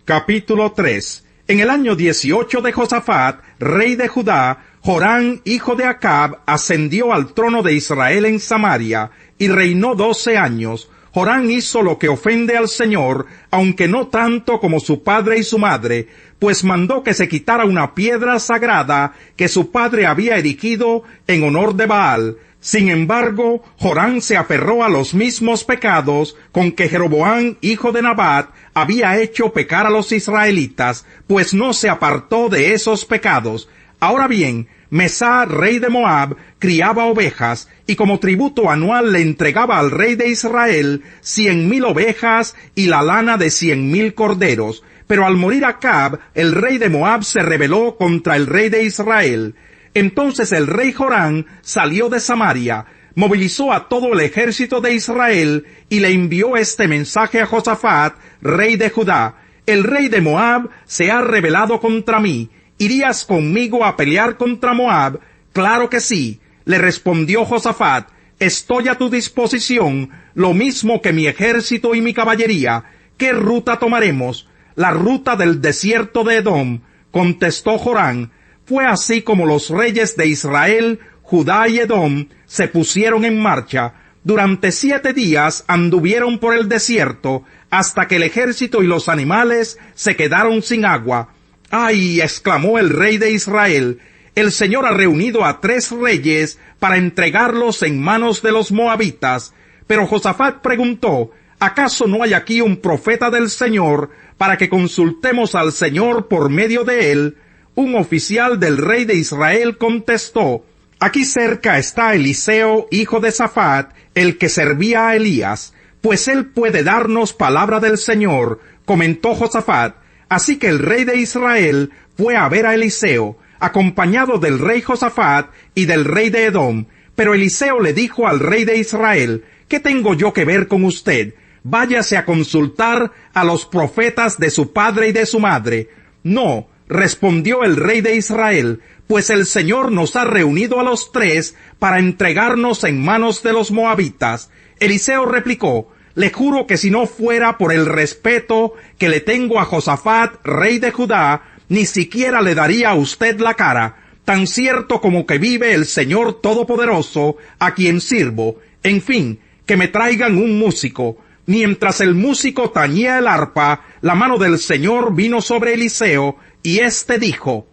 Capítulo 3. En el año 18 de Josafat, rey de Judá, Jorán, hijo de Acab, ascendió al trono de Israel en Samaria, y reinó 12 años. Jorán hizo lo que ofende al Señor, aunque no tanto como su padre y su madre, pues mandó que se quitara una piedra sagrada que su padre había erigido en honor de Baal. Sin embargo, Jorán se aferró a los mismos pecados con que Jeroboam, hijo de Nabat, había hecho pecar a los israelitas, pues no se apartó de esos pecados. Ahora bien, Mesá, rey de Moab, criaba ovejas, y como tributo anual le entregaba al rey de Israel 100,000 ovejas y la lana de 100,000 corderos. Pero al morir Acab, el rey de Moab se rebeló contra el rey de Israel. Entonces el rey Jorán salió de Samaria, movilizó a todo el ejército de Israel y le envió este mensaje a Josafat, rey de Judá: el rey de Moab se ha rebelado contra mí. ¿Irías conmigo a pelear contra Moab? Claro que sí, le respondió Josafat. Estoy a tu disposición, lo mismo que mi ejército y mi caballería. ¿Qué ruta tomaremos? La ruta del desierto de Edom, contestó Jorán. Fue así como los reyes de Israel, Judá y Edom se pusieron en marcha. Durante 7 días anduvieron por el desierto, hasta que el ejército y los animales se quedaron sin agua. ¡Ay!, exclamó el rey de Israel, el Señor ha reunido a 3 reyes para entregarlos en manos de los moabitas. Pero Josafat preguntó: ¿acaso no hay aquí un profeta del Señor para que consultemos al Señor por medio de él? Un oficial del rey de Israel contestó: aquí cerca está Eliseo, hijo de Safat, el que servía a Elías, pues él puede darnos palabra del Señor, comentó Josafat. Así que el rey de Israel fue a ver a Eliseo, acompañado del rey Josafat y del rey de Edom. Pero Eliseo le dijo al rey de Israel: ¿qué tengo yo que ver con usted? Váyase a consultar a los profetas de su padre y de su madre. No, respondió el rey de Israel, pues el Señor nos ha reunido a los 3 para entregarnos en manos de los moabitas. Eliseo replicó: le juro que si no fuera por el respeto que le tengo a Josafat, rey de Judá, ni siquiera le daría a usted la cara, tan cierto como que vive el Señor Todopoderoso, a quien sirvo. En fin, que me traigan un músico. Mientras el músico tañía el arpa, la mano del Señor vino sobre Eliseo, y éste dijo: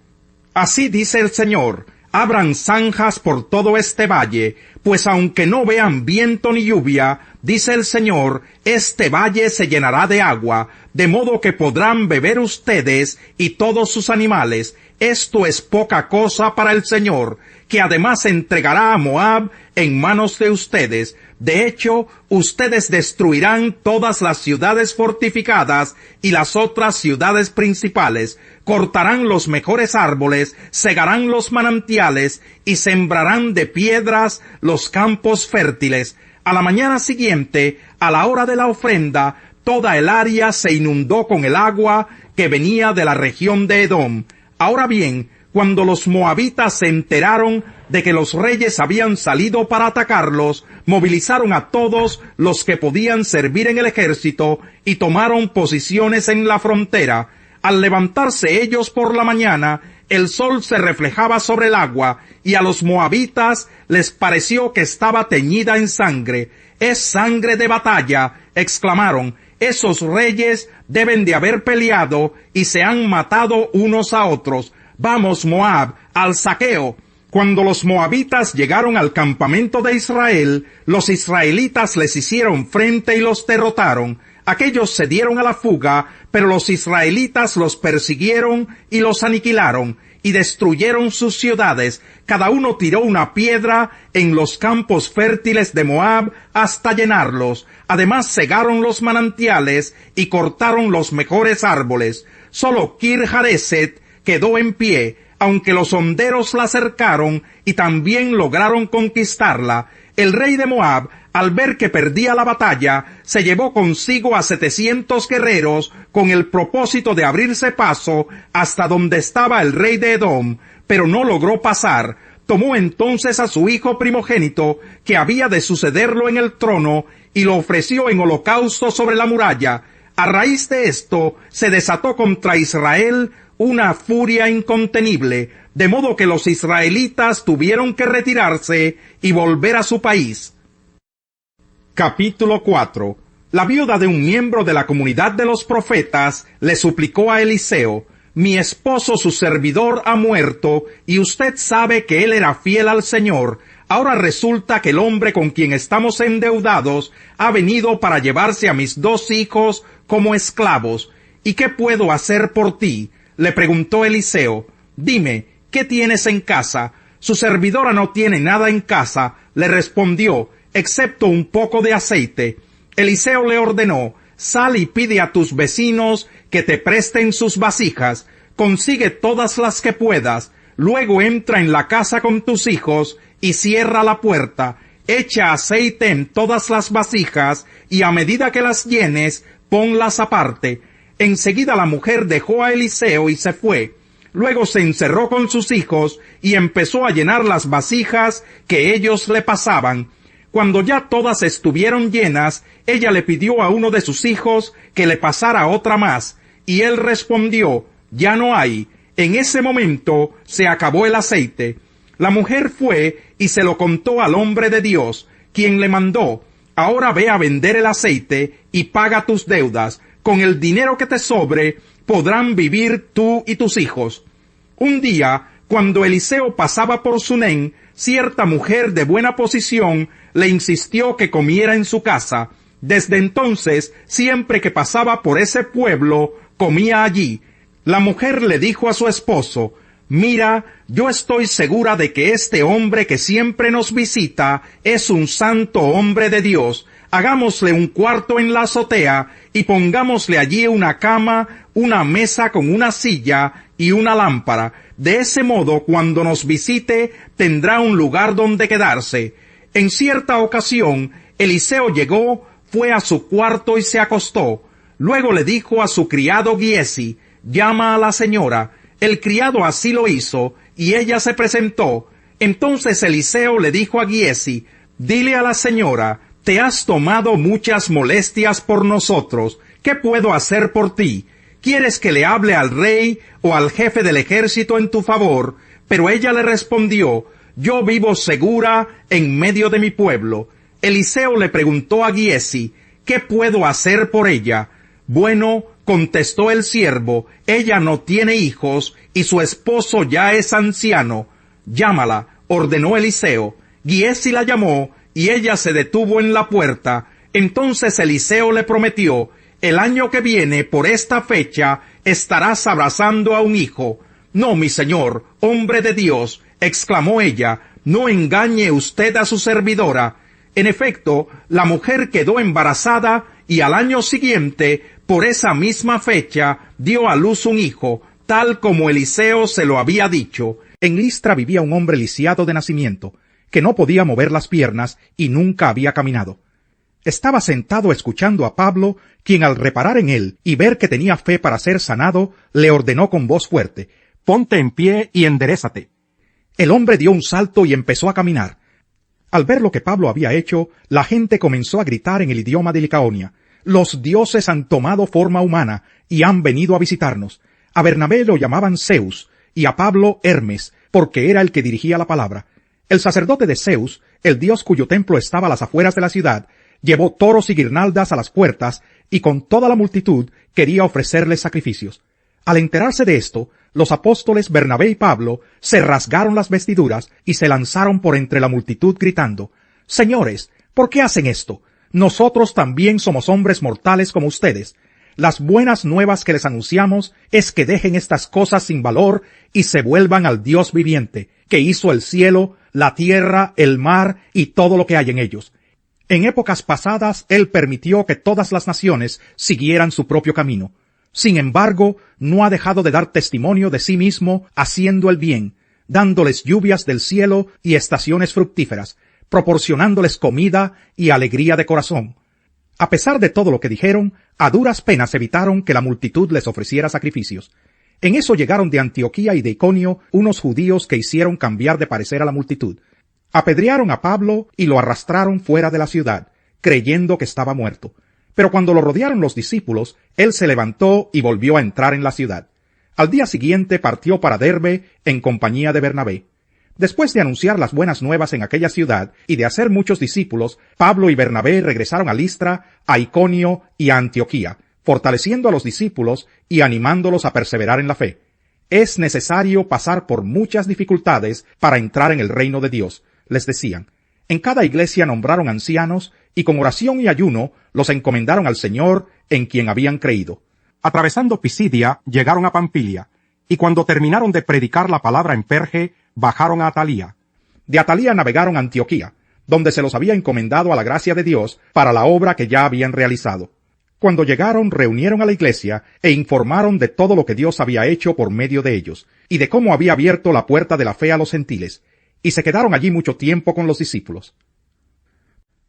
así dice el Señor, abran zanjas por todo este valle, pues aunque no vean viento ni lluvia, dice el Señor, este valle se llenará de agua, de modo que podrán beber ustedes y todos sus animales. Esto es poca cosa para el Señor, que además entregará a Moab en manos de ustedes. De hecho, ustedes destruirán todas las ciudades fortificadas y las otras ciudades principales, cortarán los mejores árboles, segarán los manantiales y sembrarán de piedras los campos fértiles. A la mañana siguiente, a la hora de la ofrenda, toda el área se inundó con el agua que venía de la región de Edom. Ahora bien, cuando los moabitas se enteraron de que los reyes habían salido para atacarlos, movilizaron a todos los que podían servir en el ejército y tomaron posiciones en la frontera. Al levantarse ellos por la mañana, el sol se reflejaba sobre el agua, y a los moabitas les pareció que estaba teñida en sangre. «¡Es sangre de batalla!», exclamaron. «Esos reyes deben de haber peleado y se han matado unos a otros. Vamos, Moab, al saqueo». Cuando los moabitas llegaron al campamento de Israel, los israelitas les hicieron frente y los derrotaron. Aquellos se dieron a la fuga, pero los israelitas los persiguieron y los aniquilaron, y destruyeron sus ciudades. Cada uno tiró una piedra en los campos fértiles de Moab hasta llenarlos. Además cegaron los manantiales y cortaron los mejores árboles. Solo Kir-Jareset quedó en pie, aunque los honderos la cercaron y también lograron conquistarla. El rey de Moab, al ver que perdía la batalla, se llevó consigo a 700 guerreros con el propósito de abrirse paso hasta donde estaba el rey de Edom, pero no logró pasar. Tomó entonces a su hijo primogénito, que había de sucederlo en el trono, y lo ofreció en holocausto sobre la muralla. A raíz de esto, se desató contra Israel una furia incontenible, de modo que los israelitas tuvieron que retirarse y volver a su país. Capítulo 4. La viuda de un miembro de la comunidad de los profetas le suplicó a Eliseo: mi esposo, su servidor, ha muerto, y usted sabe que él era fiel al Señor. Ahora resulta que el hombre con quien estamos endeudados ha venido para llevarse a mis 2 hijos como esclavos. ¿Y qué puedo hacer por ti?, le preguntó Eliseo. Dime, ¿qué tienes en casa? Su servidora no tiene nada en casa, le respondió, excepto un poco de aceite. Eliseo le ordenó: sal y pide a tus vecinos que te presten sus vasijas, consigue todas las que puedas, luego entra en la casa con tus hijos y cierra la puerta, echa aceite en todas las vasijas y a medida que las llenes, ponlas aparte. Enseguida la mujer dejó a Eliseo y se fue. Luego se encerró con sus hijos y empezó a llenar las vasijas que ellos le pasaban. Cuando ya todas estuvieron llenas, ella le pidió a uno de sus hijos que le pasara otra más, y él respondió: ya no hay. En ese momento se acabó el aceite. La mujer fue y se lo contó al hombre de Dios, quien le mandó: ahora ve a vender el aceite y paga tus deudas. Con el dinero que te sobre, podrán vivir tú y tus hijos. Un día, cuando Eliseo pasaba por Sunén, cierta mujer de buena posición le insistió que comiera en su casa. Desde entonces, siempre que pasaba por ese pueblo, comía allí. La mujer le dijo a su esposo: mira, yo estoy segura de que este hombre que siempre nos visita es un santo hombre de Dios. Hagámosle un cuarto en la azotea y pongámosle allí una cama, una mesa con una silla y una lámpara. De ese modo, cuando nos visite, tendrá un lugar donde quedarse. En cierta ocasión, Eliseo llegó, fue a su cuarto y se acostó. Luego le dijo a su criado Giesi: llama a la señora. El criado así lo hizo, y ella se presentó. Entonces Eliseo le dijo a Giesi: dile a la señora: te has tomado muchas molestias por nosotros. ¿Qué puedo hacer por ti? ¿Quieres que le hable al rey o al jefe del ejército en tu favor? Pero ella le respondió: yo vivo segura en medio de mi pueblo. Eliseo le preguntó a Giesi: ¿qué puedo hacer por ella? Bueno, contestó el siervo, ella no tiene hijos y su esposo ya es anciano. Llámala, ordenó Eliseo. Giesi la llamó y ella se detuvo en la puerta. Entonces Eliseo le prometió: el año que viene, por esta fecha, estarás abrazando a un hijo. No, mi señor, hombre de Dios, exclamó ella, no engañe usted a su servidora. En efecto, la mujer quedó embarazada y al año siguiente, por esa misma fecha, dio a luz un hijo, tal como Eliseo se lo había dicho. En Listra vivía un hombre lisiado de nacimiento, que no podía mover las piernas y nunca había caminado. Estaba sentado escuchando a Pablo, quien al reparar en él y ver que tenía fe para ser sanado, le ordenó con voz fuerte: ponte en pie y enderézate. El hombre dio un salto y empezó a caminar. Al ver lo que Pablo había hecho, la gente comenzó a gritar en el idioma de Licaonia: los dioses han tomado forma humana y han venido a visitarnos. A Bernabé lo llamaban Zeus y a Pablo Hermes, porque era el que dirigía la palabra. El sacerdote de Zeus, el dios cuyo templo estaba a las afueras de la ciudad, llevó toros y guirnaldas a las puertas y con toda la multitud quería ofrecerles sacrificios. Al enterarse de esto, los apóstoles Bernabé y Pablo se rasgaron las vestiduras y se lanzaron por entre la multitud gritando: señores, ¿por qué hacen esto? Nosotros también somos hombres mortales como ustedes. Las buenas nuevas que les anunciamos es que dejen estas cosas sin valor y se vuelvan al Dios viviente, que hizo el cielo, la tierra, el mar y todo lo que hay en ellos. En épocas pasadas Él permitió que todas las naciones siguieran su propio camino. Sin embargo, no ha dejado de dar testimonio de sí mismo haciendo el bien, dándoles lluvias del cielo y estaciones fructíferas, proporcionándoles comida y alegría de corazón. A pesar de todo lo que dijeron, a duras penas evitaron que la multitud les ofreciera sacrificios. En eso llegaron de Antioquía y de Iconio unos judíos que hicieron cambiar de parecer a la multitud. Apedrearon a Pablo y lo arrastraron fuera de la ciudad, creyendo que estaba muerto. Pero cuando lo rodearon los discípulos, él se levantó y volvió a entrar en la ciudad. Al día siguiente partió para Derbe en compañía de Bernabé. Después de anunciar las buenas nuevas en aquella ciudad y de hacer muchos discípulos, Pablo y Bernabé regresaron a Listra, a Iconio y a Antioquía, fortaleciendo a los discípulos y animándolos a perseverar en la fe. Es necesario pasar por muchas dificultades para entrar en el reino de Dios, les decían. En cada iglesia nombraron ancianos y con oración y ayuno los encomendaron al Señor en quien habían creído. Atravesando Pisidia, llegaron a Pamfilia, y cuando terminaron de predicar la palabra en Perge, bajaron a Atalía. De Atalía navegaron a Antioquía, donde se los había encomendado a la gracia de Dios para la obra que ya habían realizado. Cuando llegaron, reunieron a la iglesia e informaron de todo lo que Dios había hecho por medio de ellos, y de cómo había abierto la puerta de la fe a los gentiles, y se quedaron allí mucho tiempo con los discípulos.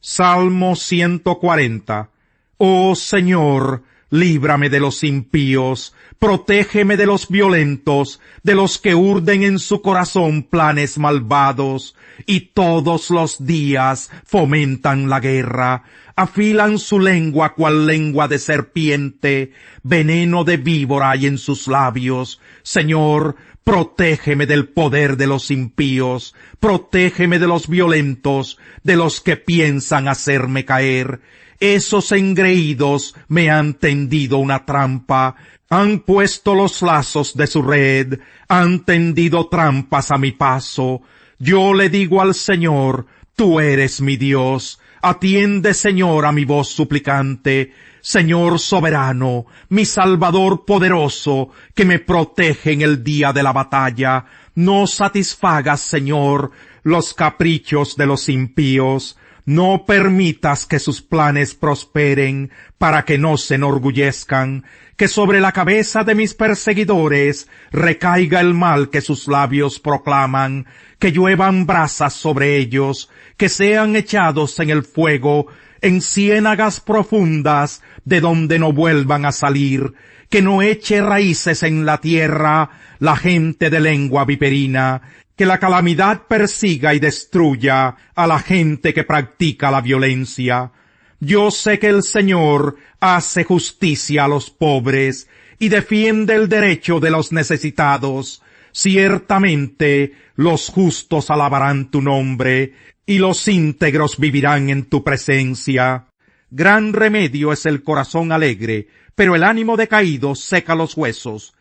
Salmo 140. Oh Señor, líbrame de los impíos, protégeme de los violentos, de los que urden en su corazón planes malvados, y todos los días fomentan la guerra, afilan su lengua cual lengua de serpiente, veneno de víbora hay en sus labios. Señor, protégeme del poder de los impíos, protégeme de los violentos, de los que piensan hacerme caer. Esos engreídos me han tendido una trampa, han puesto los lazos de su red, han tendido trampas a mi paso. Yo le digo al Señor, tú eres mi Dios. Atiende, Señor, a mi voz suplicante. Señor soberano, mi Salvador poderoso, que me protege en el día de la batalla. No satisfagas, Señor, los caprichos de los impíos. No permitas que sus planes prosperen, para que no se enorgullezcan, que sobre la cabeza de mis perseguidores recaiga el mal que sus labios proclaman, que lluevan brasas sobre ellos, que sean echados en el fuego, en ciénagas profundas, de donde no vuelvan a salir, que no eche raíces en la tierra la gente de lengua viperina, que la calamidad persiga y destruya a la gente que practica la violencia. Yo sé que el Señor hace justicia a los pobres y defiende el derecho de los necesitados. Ciertamente los justos alabarán tu nombre y los íntegros vivirán en tu presencia. Gran remedio es el corazón alegre, pero el ánimo decaído seca los huesos.